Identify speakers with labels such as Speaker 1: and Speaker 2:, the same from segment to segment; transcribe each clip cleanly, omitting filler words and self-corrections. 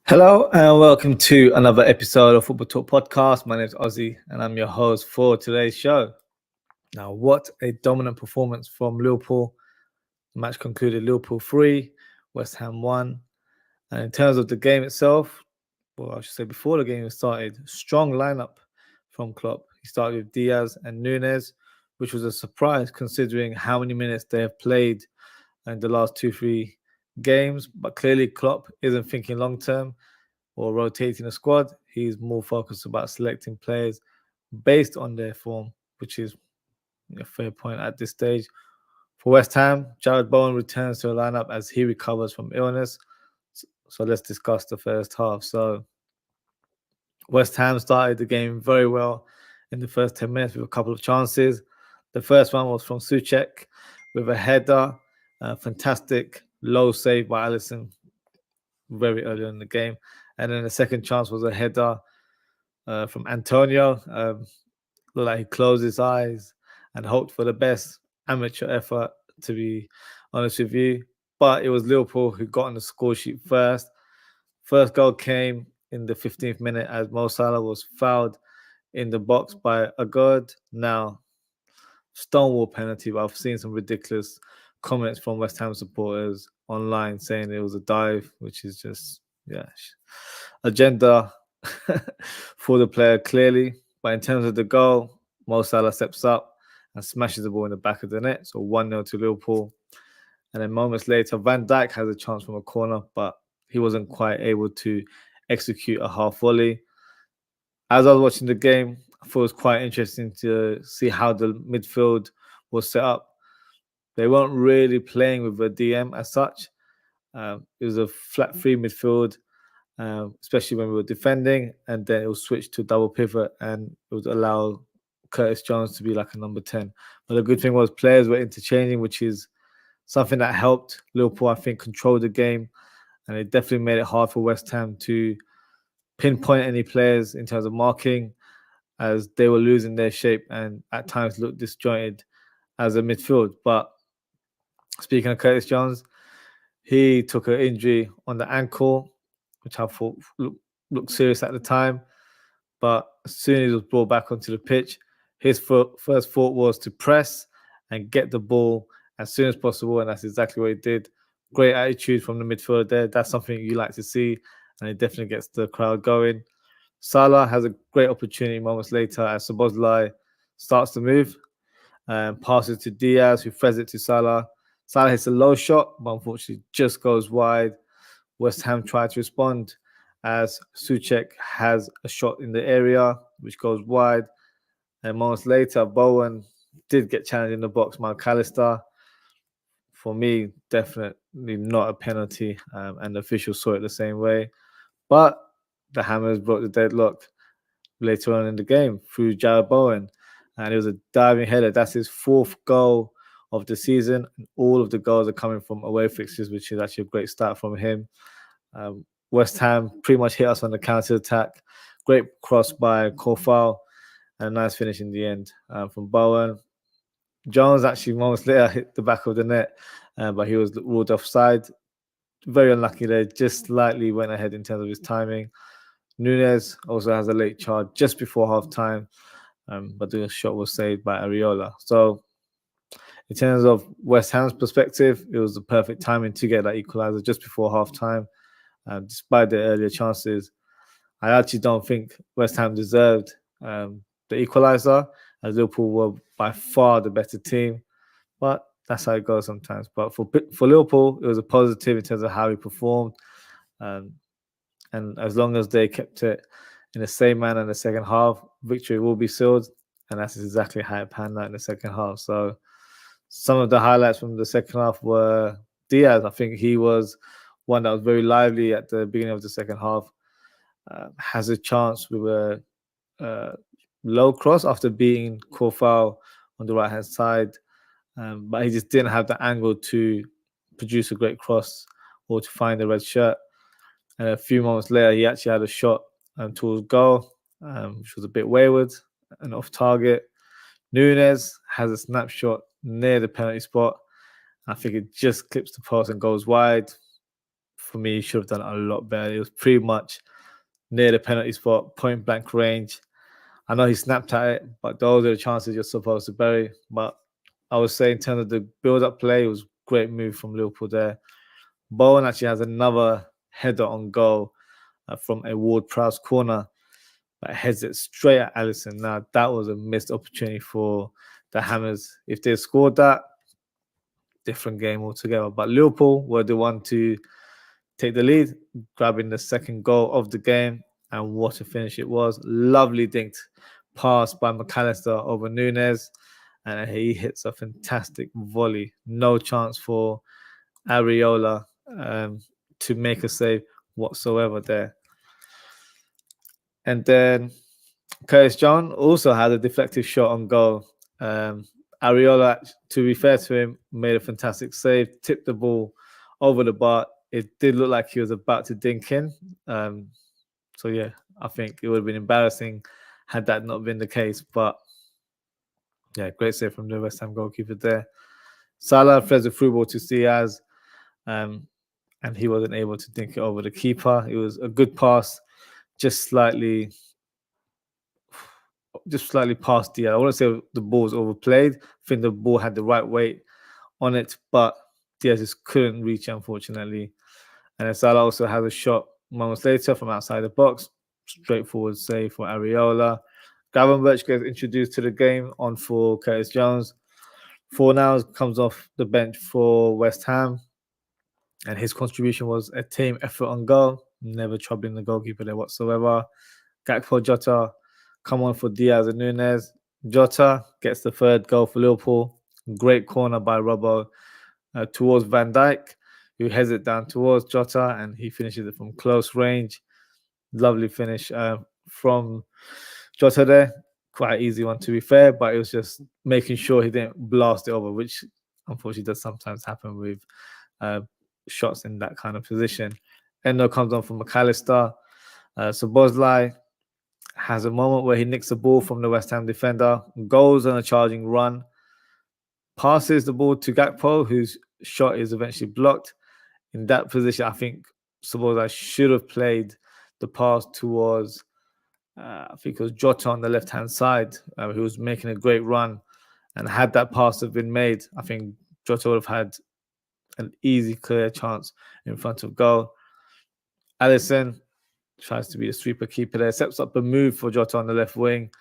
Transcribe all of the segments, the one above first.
Speaker 1: Hello and welcome to another episode of Football Talk Podcast. My name is Ozzie and I'm your host for today's show. Now, what a dominant performance from Liverpool. The match concluded Liverpool 3, West Ham 1. And in terms of the game itself, well, I should say before the game started, strong lineup from Klopp. He started with Diaz and Nunez, which was a surprise considering how many minutes they have played in the last 2-3 games, but clearly Klopp isn't thinking long term or rotating the squad. He's more focused about selecting players based on their form, which is a fair point at this stage. For West Ham, Bowen returns to the lineup as he recovers from illness. So let's discuss the first half. So West Ham started the game very well in the first 10 minutes with a couple of chances. The first one was from Souček with a header. Fantastic low save by Alisson very early in the game. And then the second chance was a header from Antonio. Looked like he closed his eyes and hoped for the best. Amateur effort, to be honest with you. But it was Liverpool who got on the score sheet first. First goal came in the 15th minute as Mo Salah was fouled in the box by Agod. Now, stonewall penalty, but I've seen some ridiculous comments from West Ham supporters online saying it was a dive, which is just, agenda for the player clearly. But in terms of the goal, Mo Salah steps up and smashes the ball in the back of the net. So 1-0 to Liverpool. And then moments later, Van Dijk has a chance from a corner, but he wasn't quite able to execute a half volley. As I was watching the game, I thought it was quite interesting to see how the midfield was set up. They weren't really playing with a DM as such. It was a flat three midfield, especially when we were defending, and then it was switched to double pivot and it would allow Curtis Jones to be like a number 10. But the good thing was players were interchanging, which is something that helped Liverpool, I think, control the game, and it definitely made it hard for West Ham to pinpoint any players in terms of marking, as they were losing their shape and at times looked disjointed as a midfield. But speaking of Curtis Jones, he took an injury on the ankle, which I thought looked serious at the time. But as soon as he was brought back onto the pitch, his first thought was to press and get the ball as soon as possible, and that's exactly what he did. Great attitude from the midfielder there. That's something you like to see, and it definitely gets the crowd going. Salah has a great opportunity moments later as Szoboszlai starts to move and passes to Diaz, who threads it to Salah. Salah hits a low shot, but unfortunately just goes wide. West Ham tried to respond as Souček has a shot in the area, which goes wide. And moments later, Bowen did get challenged in the box by McAllister. For me, definitely not a penalty, and the officials saw it the same way. But the Hammers broke the deadlock later on in the game through Jarrod Bowen, and it was a diving header. That's his fourth goal of the season, and all of the goals are coming from away fixtures, which is actually a great start from him. West Ham pretty much hit us on the counter-attack. Great cross by Kofal, and a nice finish in the end from Bowen. Jones actually moments later hit the back of the net, but he was ruled offside. Very unlucky there, just slightly went ahead in terms of his timing. Nunez also has a late charge just before half-time, but the shot was saved by Areola. So in terms of West Ham's perspective, it was the perfect timing to get that equaliser just before half-time. Despite the earlier chances, I actually don't think West Ham deserved the equaliser, as Liverpool were by far the better team. But that's how it goes sometimes. But for Liverpool, it was a positive in terms of how he performed. And as long as they kept it in the same manner in the second half, victory will be sealed. And that's exactly how it panned out in the second half. So some of the highlights from the second half were Diaz. I think he was one that was very lively at the beginning of the second half. Has a chance with a low cross after beating Kofal on the right-hand side. But he just didn't have the angle to produce a great cross or to find the red shirt. And a few moments later, he actually had a shot towards goal, which was a bit wayward and off target. Nunez has a snapshot near the penalty spot. I think it just clips the post and goes wide. For me, he should have done a lot better. It was pretty much near the penalty spot, point blank range. I know he snapped at it, but those are the chances you're supposed to bury. But I would say in terms of the build-up play, it was a great move from Liverpool there. Bowen actually has another header on goal from a Ward-Prowse corner, but heads it straight at Alisson. Now, that was a missed opportunity for the Hammers. If they scored that, different game altogether. But Liverpool were the one to take the lead, grabbing the second goal of the game. And what a finish it was. Lovely dinked pass by McAllister over Nunez. And he hits a fantastic volley. No chance for Areola to make a save whatsoever there. And then Curtis Jones also had a deflective shot on goal. Areola, to be fair to him, made a fantastic save, tipped the ball over the bar. It did look like he was about to dink in. So, yeah, I think it would have been embarrassing had that not been the case. But, yeah, great save from the West Ham goalkeeper there. Salah throws the through ball to Diaz, and he wasn't able to dink it over the keeper. It was a good pass, just slightly past Diaz. I wouldn't say the ball was overplayed. I think the ball had the right weight on it, but Diaz just couldn't reach it, unfortunately. And then Salah also has a shot moments later from outside the box. Straightforward save for Areola. Gravenberch gets introduced to the game on for Curtis Jones. Fornals comes off the bench for West Ham. And his contribution was a team effort on goal. Never troubling the goalkeeper there whatsoever. Gakpo, Jota come on for Diaz and Nunez. Jota gets the third goal for Liverpool. Great corner by Robbo towards Van Dijk, who heads it down towards Jota, and he finishes it from close range. Lovely finish from Jota there. Quite easy one, to be fair, but it was just making sure he didn't blast it over, which unfortunately does sometimes happen with shots in that kind of position. Endo comes on from McAllister. Szoboszlai has a moment where he nicks the ball from the West Ham defender, goes on a charging run, passes the ball to Gakpo, whose shot is eventually blocked. In that position, I think Szoboszlai should have played the pass towards, I think it was Jota on the left-hand side, who was making a great run. And had that pass have been made, I think Jota would have had an easy, clear chance in front of goal. Alisson tries to be a sweeper keeper there, sets up a move for Jota on the left wing,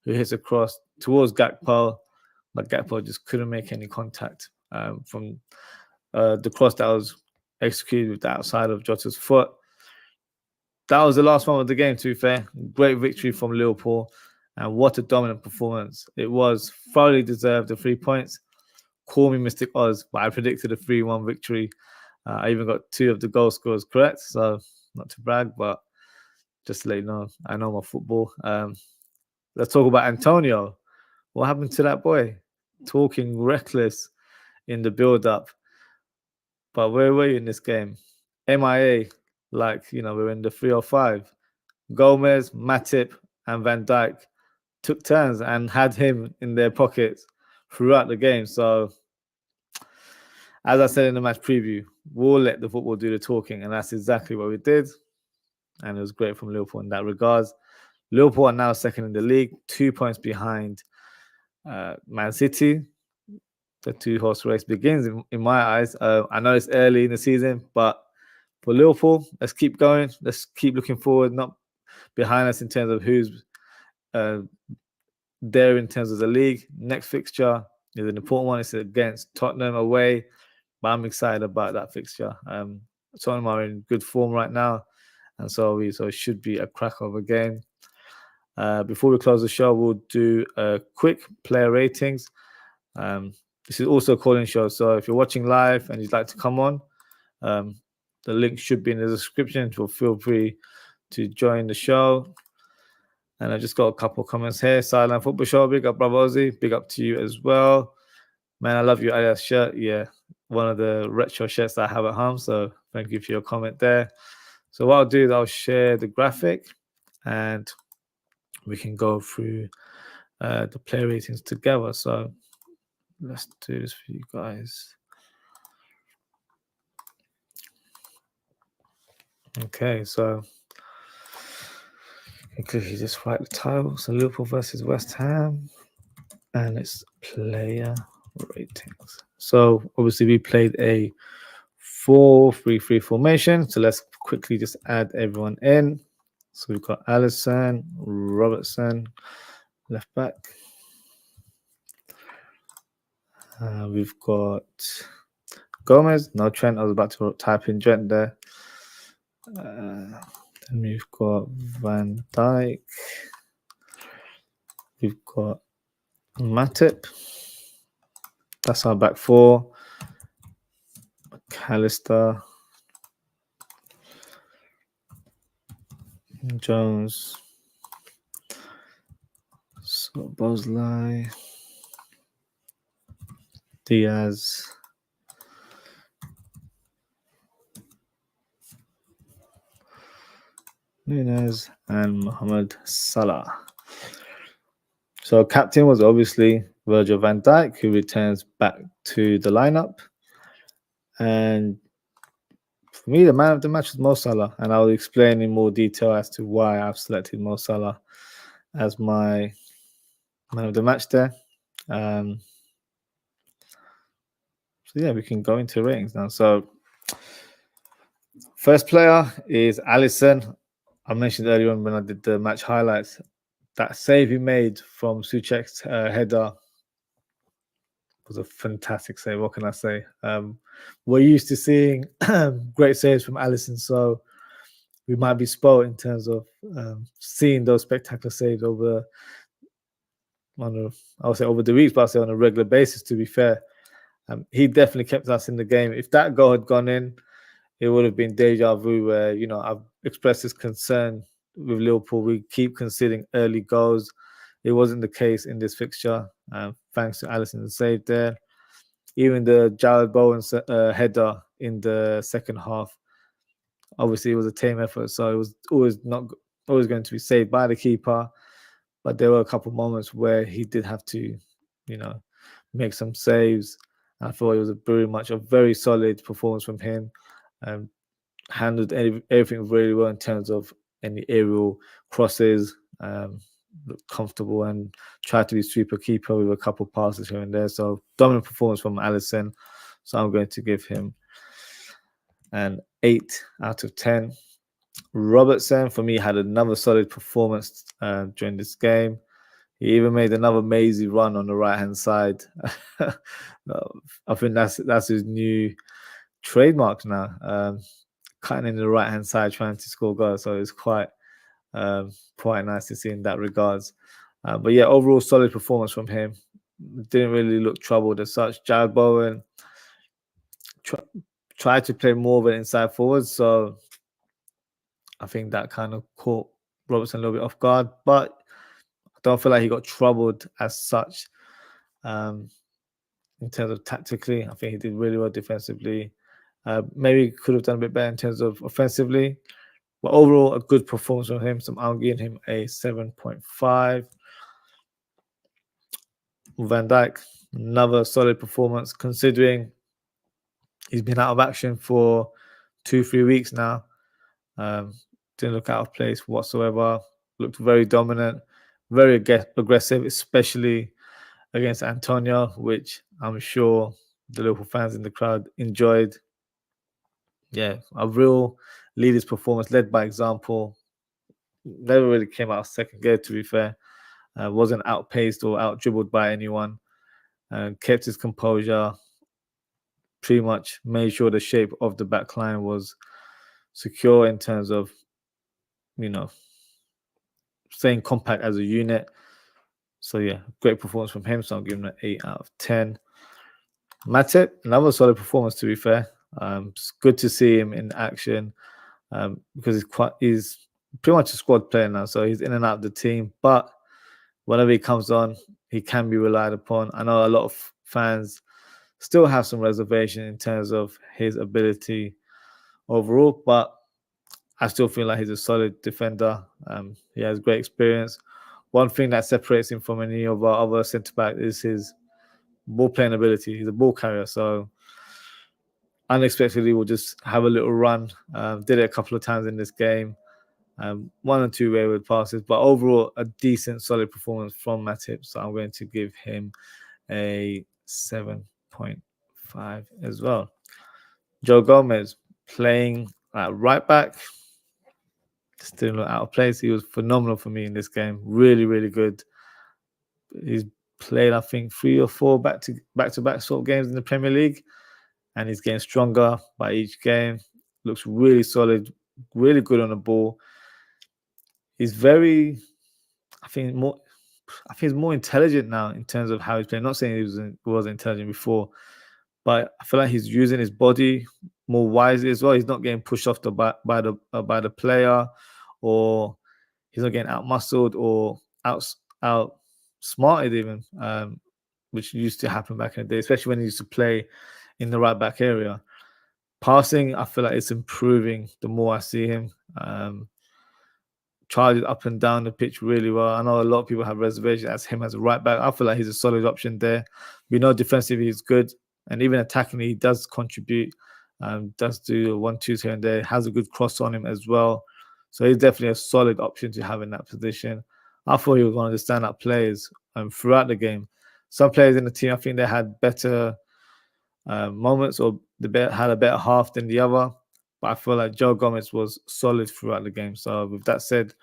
Speaker 1: who hits across towards Gakpo, but Gakpo just couldn't make any contact from the cross that was executed with the outside of Jota's foot. That was the last one of the game, to be fair. Great victory from Liverpool, and what a dominant performance. It was thoroughly deserved, the 3 points. Call me Mystic Oz, but I predicted a 3-1 victory. I even got 2 of the goal scorers correct, so not to brag, but just to let you know, I know my football. Let's talk about Antonio. What happened to that boy? Talking reckless in the build-up. But where were you in this game? MIA, like, we're in the 305. Gomez, Matip, and Van Dijk took turns and had him in their pockets throughout the game. So, as I said in the match preview, we'll let the football do the talking, and that's exactly what we did. And it was great from Liverpool in that regards. Liverpool are now second in the league, 2 points behind Man City. The two-horse race begins in my eyes. I know it's early in the season, but for Liverpool, let's keep going. Let's keep looking forward, not behind us in terms of who's there in terms of the league. Next fixture is an important one. It's against Tottenham away, but I'm excited about that fixture. Tottenham are in good form right now, and so it should be a crack of a game. Before we close the show, we'll do a quick player ratings. This is also a calling show, so if you're watching live and you'd like to come on, the link should be in the description, so feel free to join the show. And I just got a couple of comments here. Silent Football Show, big up, brother Ozzie. Big up to you as well. Man, I love your Adidas shirt. Yeah, one of the retro shirts that I have at home, so thank you for your comment there. So what I'll do is I'll share the graphic and we can go through the player ratings together. So let's do this for you guys. Okay, so quickly just write the title. So Liverpool versus West Ham, and it's player ratings. So obviously we played a 4-3-3 formation. So let's quickly just add everyone in. So we've got Alisson, Robertson, left back. We've got Gomez, no Trent. I was about to type in Trent there. Then we've got Van Dijk. We've got Matip. That's our back four. McAllister. Jones. Szoboszlai. Diaz. Nunez and Mohamed Salah. So captain was obviously Virgil van Dijk, who returns back to the lineup. And for me, the man of the match was Mo Salah, and I'll explain in more detail as to why I've selected Mo Salah as my man of the match there. So yeah, we can go into ratings now. So first player is Alisson. I mentioned earlier on when I did the match highlights, that save he made from Souček's header was a fantastic save. What can I say? We're used to seeing great saves from Alisson, so we might be spoiled in terms of seeing those spectacular saves over, I would say over the weeks, but I'll say on a regular basis, to be fair. He definitely kept us in the game. If that goal had gone in, it would have been deja vu where, you know, I've expressed this concern with Liverpool. We keep conceding early goals. It wasn't the case in this fixture, thanks to Alisson's save there. Even the Jared Bowen header in the second half, obviously it was a team effort, so it was always going to be saved by the keeper. But there were a couple of moments where he did have to, you know, make some saves. I thought it was very much a very solid performance from him. Handled everything really well in terms of any aerial crosses. Looked comfortable and tried to be super keeper with a couple passes here and there. So dominant performance from Alisson. So I'm going to give him an 8 out of 10. Robertson, for me, had another solid performance during this game. He even made another mazy run on the right-hand side. I think that's his new trademark now. Cutting in the right-hand side, trying to score goals. So it's quite nice to see in that regards. But yeah, overall solid performance from him. Didn't really look troubled as such. Jared Bowen tried to play more of an inside forward, so I think that kind of caught Robertson a little bit off guard. But I don't feel like he got troubled as such. In terms of tactically, I think he did really well defensively. Maybe could have done a bit better in terms of offensively. But overall, a good performance from him. So I'm giving him a 7.5. Van Dijk, another solid performance considering he's been out of action for 2-3 weeks now. Didn't look out of place whatsoever. Looked very dominant, very aggressive, especially against Antonio, which I'm sure the Liverpool fans in the crowd enjoyed. Yeah, a real leader's performance, led by example. Never really came out of second gear, to be fair. Wasn't outpaced or out-dribbled by anyone. Kept his composure. Pretty much made sure the shape of the back line was secure in terms of, you know, staying compact as a unit. So yeah, great performance from him. So I'm giving him an 8 out of 10. Matip, another solid performance, to be fair. It's good to see him in action because he's pretty much a squad player now. So he's in and out of the team. But whenever he comes on, he can be relied upon. I know a lot of fans still have some reservation in terms of his ability overall, but I still feel like he's a solid defender. He has great experience. One thing that separates him from any of our other centre-back is his ball playing ability. He's a ball carrier, so unexpectedly will just have a little run. Did it a couple of times in this game. 1 or 2 wayward passes, but overall a decent, solid performance from Matip. So I'm going to give him a 7.5 as well. Joe Gomez playing at right back. Still not out of place. He was phenomenal for me in this game. Really, really good. He's played, I think, 3 or 4 back-to-back sort of games in the Premier League, and he's getting stronger by each game. Looks really solid, really good on the ball. He's very, I think he's more intelligent now in terms of how he's playing. Not saying he wasn't intelligent before, but I feel like he's using his body more wisely as well. He's not getting pushed off by the player, or he's not getting out-muscled or outsmarted even, which used to happen back in the day, especially when he used to play in the right-back area. Passing, I feel like it's improving the more I see him. Charges up and down the pitch really well. I know a lot of people have reservations as him as a right back. I feel like he's a solid option there. We know defensively he's good, and even attacking he does contribute. Does do 1-2s here and there. Has a good cross on him as well. So he's definitely a solid option to have in that position. I thought he was one of the standout players throughout the game. Some players in the team, I think they had better moments, or had a better half than the other. But I feel like Joe Gomez was solid throughout the game. So with that said,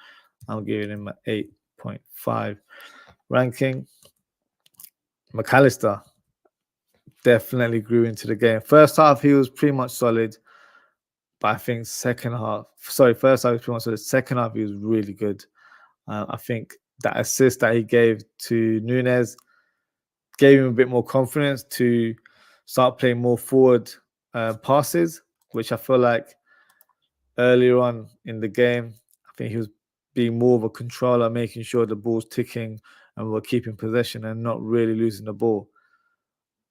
Speaker 1: I'm giving him an 8.5 ranking. McAllister definitely grew into the game. First half, he was pretty much solid. But I think first half he was pretty much solid. Second half, he was really good. I think that assist that he gave to Nunez gave him a bit more confidence to start playing more forward passes, which I feel like earlier on in the game, I think he was being more of a controller, making sure the ball's ticking and we're keeping possession and not really losing the ball.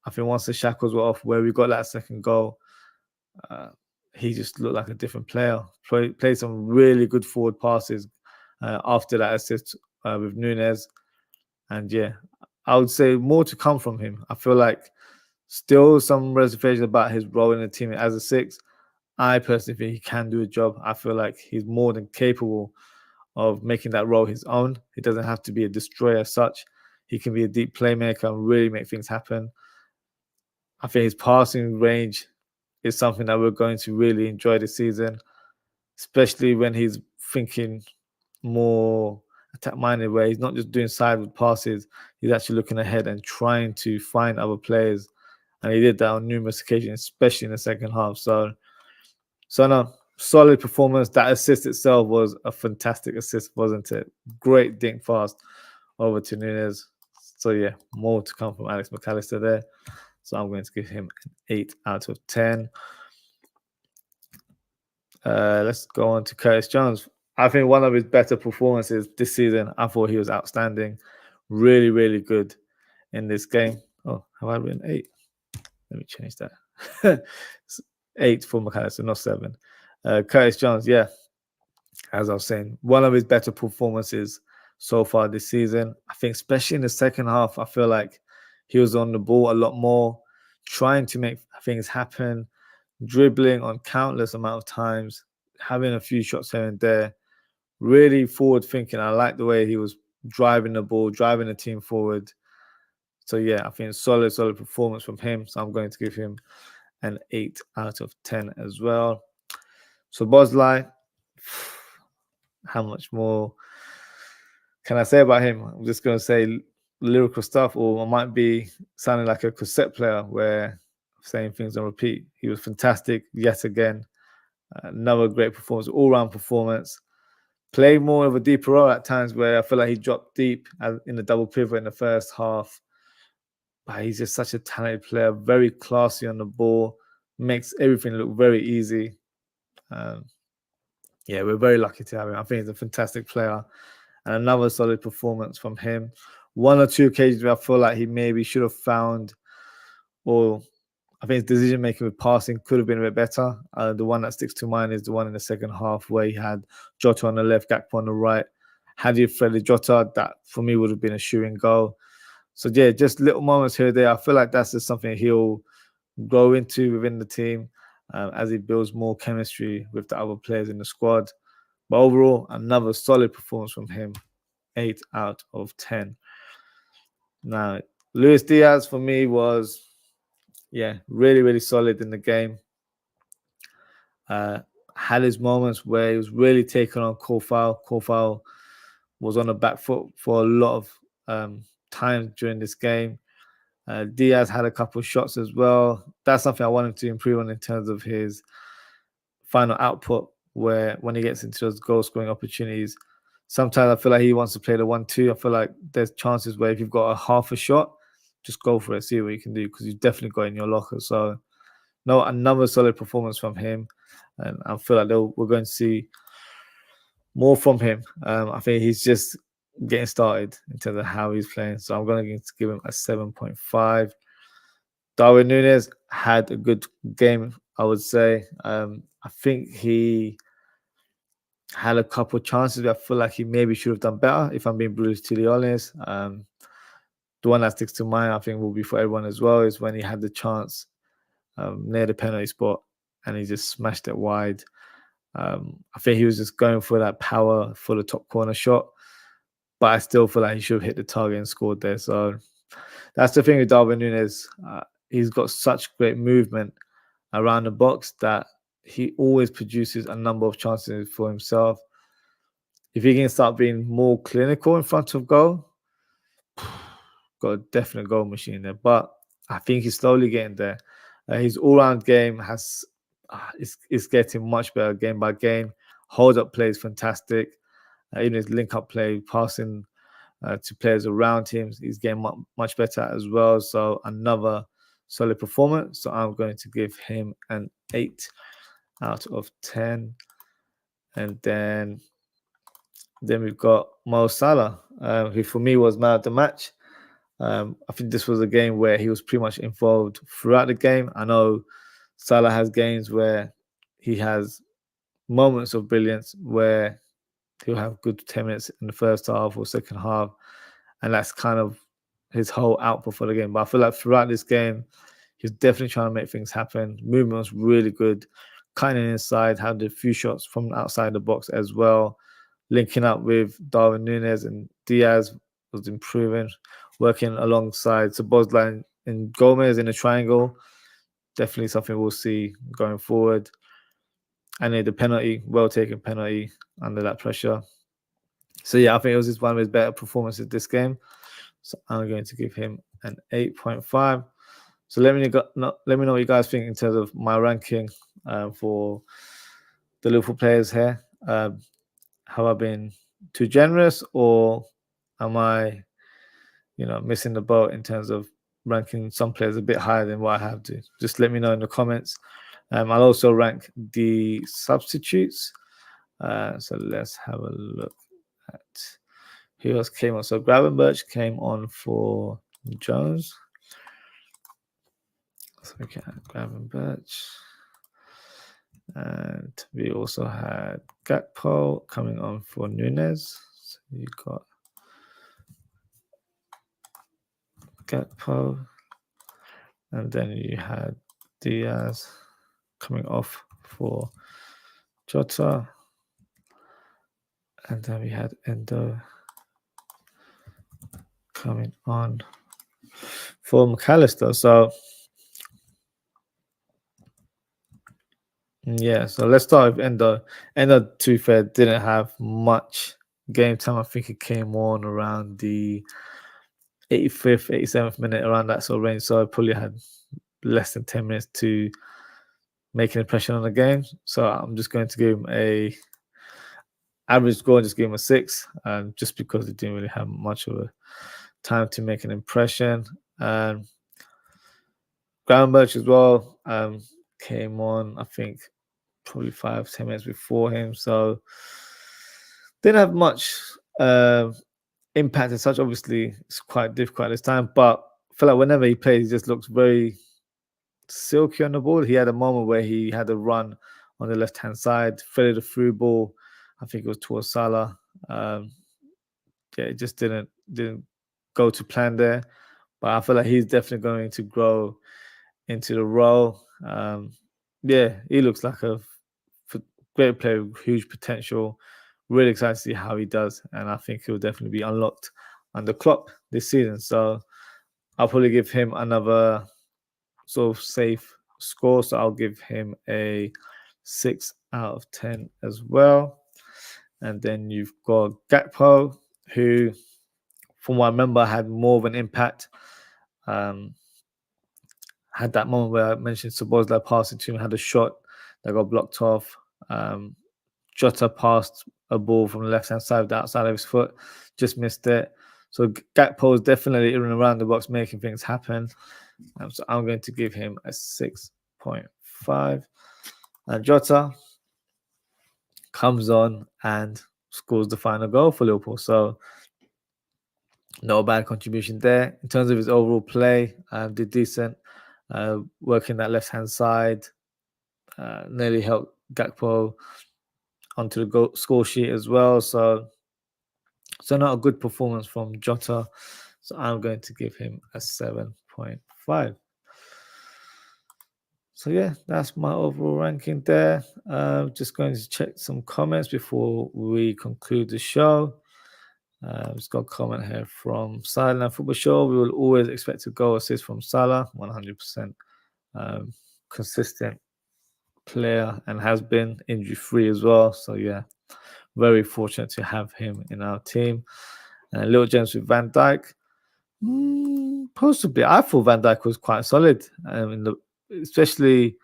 Speaker 1: I think once the shackles were off, where we got that second goal, he just looked like a different player. Played some really good forward passes after that assist with Nunez. And yeah, I would say more to come from him. I feel like still some reservations about his role in the team as a 6. I personally think he can do a job. I feel like he's more than capable of making that role his own. He doesn't have to be a destroyer as such. He can be a deep playmaker and really make things happen. I think his passing range is something that we're going to really enjoy this season, especially when he's thinking more attack-minded, where he's not just doing sideward passes. He's actually looking ahead and trying to find other players. And he did that on numerous occasions, especially in the second half. So no, solid performance. That assist itself was a fantastic assist, wasn't it? Great dink fast over to Nunez. So yeah, more to come from Alex McAllister there. So I'm going to give him an 8 out of 10. Let's go on to Curtis Jones. I think one of his better performances this season. I thought he was outstanding. Really, really good in this game. Oh, have I written 8? Let me change that. 8 for McAllister, not 7. Curtis Jones, yeah, as I was saying, one of his better performances so far this season. I think especially in the second half, I feel like he was on the ball a lot more, trying to make things happen, dribbling on countless amount of times, having a few shots here and there, really forward thinking. I like the way he was driving the ball, driving the team forward. So yeah, I think solid performance from him. So I'm going to give him an 8 out of 10 as well. So szoboszlai, how much more can I say about him? I'm just going to say lyrical stuff, or I might be sounding like a cassette player where saying things on repeat. He was fantastic yet again. Another great performance, all-round performance. Played more of a deeper role at times where I feel like he dropped deep in the double pivot in the first half. But he's just such a talented player, very classy on the ball, makes everything look very easy. Yeah, we're very lucky to have him. I think he's a fantastic player. And another solid performance from him. 1 or 2 occasions where I feel like he maybe should have found, or I think his decision-making with passing could have been a bit better. The one that sticks to mind is the one in the second half where he had Jota on the left, Gakpo on the right. Had he threaded Jota, that for me would have been a shooting goal. So yeah, just little moments here or there. I feel like that's just something he'll grow into within the team as he builds more chemistry with the other players in the squad. But overall, another solid performance from him. 8 out of 10. Now, Luis Diaz for me was, really, really solid in the game. Had his moments where he was really taking on Corfal. Corfal was on the back foot for a lot of times during this game. Diaz had a couple of shots as well. That's something I wanted to improve on in terms of his final output, where when he gets into those goal scoring opportunities, sometimes I feel like he wants to play the 1-2. I feel like there's chances where if you've got a half a shot, just go for it, see what you can do, because you've definitely got it in your locker. So, no, another solid performance from him. And I feel like we're going to see more from him. I think he's just getting started in terms of how he's playing. So I'm going to give him a 7.5. Darwin Nunez had a good game, I would say. I think he had a couple of chances where I feel like he maybe should have done better, if I'm being brutally honest. The one that sticks to mind, I think, will be for everyone as well, is when he had the chance near the penalty spot and he just smashed it wide. I think he was just going for that power for the top corner shot, but I still feel like he should have hit the target and scored there. So that's the thing with Darwin Nunez. He's got such great movement around the box that he always produces a number of chances for himself. If he can start being more clinical in front of goal, got a definite goal machine there. But I think he's slowly getting there. His all-round game is getting much better game by game. Hold-up play is fantastic. Even his link-up play, passing to players around him, he's getting much better as well. So another solid performance. So I'm going to give him an 8 out of 10. And then we've got Mo Salah, who for me was man of the match. I think this was a game where he was pretty much involved throughout the game. I know Salah has games where he has moments of brilliance where he'll have good 10 minutes in the first half or second half, and that's kind of his whole output for the game. But I feel like throughout this game, he's definitely trying to make things happen. Movement was really good, kind of inside, had a few shots from outside the box as well. Linking up with Darwin Nunez and Diaz was improving, working alongside Szoboszlai and Gomez in a triangle. Definitely something we'll see going forward. And then the penalty, well taken penalty under that pressure. So yeah, I think it was just one of his better performances this game. So I'm going to give him an 8.5. So let me know what you guys think in terms of my ranking for the Liverpool players here. Have I been too generous, or am I, missing the boat in terms of ranking some players a bit higher than what I have to? Just let me know in the comments. I'll also rank the substitutes. So let's have a look at who else came on. So Gravenberch came on for Jones. So we can Gravenberch. And we also had Gakpo coming on for Nunez. So you got Gakpo. And then you had Diaz coming off for Jota. And then we had Endo coming on for McAllister. So yeah, so let's start with Endo. Endo, to be fair, didn't have much game time. I think it came on around the 85th, 87th minute, around that sort of range. So I probably had less than 10 minutes to make an impression on the game. So I'm just going to give him a average score, just give him a 6, just because he didn't really have much of a time to make an impression. Gravenberch as well came on, I think, probably 5-10 minutes before him. So didn't have much impact as such. Obviously, it's quite difficult at this time, but I feel like whenever he plays, he just looks very silky on the ball. He had a moment where he had a run on the left-hand side, threaded a through ball. I think it was towards Salah. It just didn't go to plan there. but I feel like he's definitely going to grow into the role. Yeah, he looks like a great player with huge potential. Really excited to see how he does, and I think he'll definitely be unlocked under Klopp this season. So I'll probably give him another sort of safe score. So I'll give him a 6 out of 10 as well. And then you've got Gakpo, who, from what I remember, had more of an impact. Had that moment where I mentioned szoboszlai passing to him, had a shot that got blocked off. Jota passed a ball from the left-hand side, the outside of his foot, just missed it. So Gakpo is definitely in and around the box, making things happen. So I'm going to give him a 6.5. And Jota comes on and scores the final goal for Liverpool. So no bad contribution there. In terms of his overall play, did decent. Working that left-hand side, nearly helped Gakpo onto the score sheet as well. So not a good performance from Jota. So I'm going to give him a 7.5. So yeah, that's my overall ranking there. Just going to check some comments before we conclude the show. Just got a comment here from Salah Football Show. We will always expect a goal assist from Salah, 100%. Consistent player and has been injury-free as well. So yeah, very fortunate to have him in our team. Little gems with Van Dijk. Possibly. I thought Van Dijk was quite solid, especially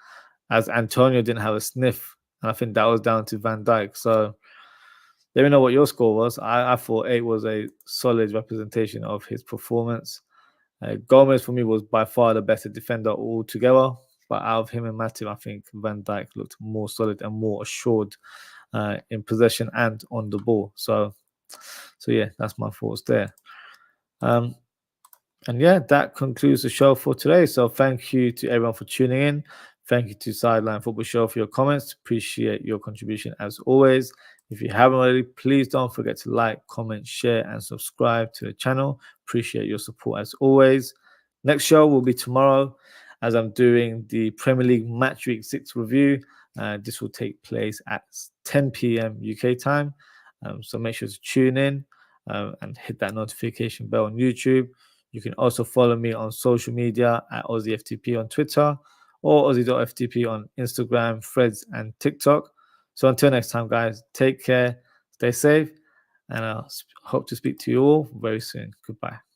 Speaker 1: as Antonio didn't have a sniff. And I think that was down to Van Dijk. So let me know what your score was. I thought 8 was a solid representation of his performance. Gomez for me was by far the better defender altogether. But out of him and Matip, I think Van Dijk looked more solid and more assured in possession and on the ball. So yeah, that's my thoughts there. And yeah, that concludes the show for today. So thank you to everyone for tuning in. Thank you to Sideline Football Show for your comments. Appreciate your contribution as always. If you haven't already, please don't forget to like, comment, share, and subscribe to the channel. Appreciate your support as always. Next show will be tomorrow as I'm doing the Premier League Match Week 6 review. This will take place at 10 p.m. UK time. So make sure to tune in and hit that notification bell on YouTube. You can also follow me on social media at OzzieFTP on Twitter or Ozzie.ftp on Instagram, Threads, and TikTok. So until next time, guys, take care, stay safe, and I hope to speak to you all very soon. Goodbye.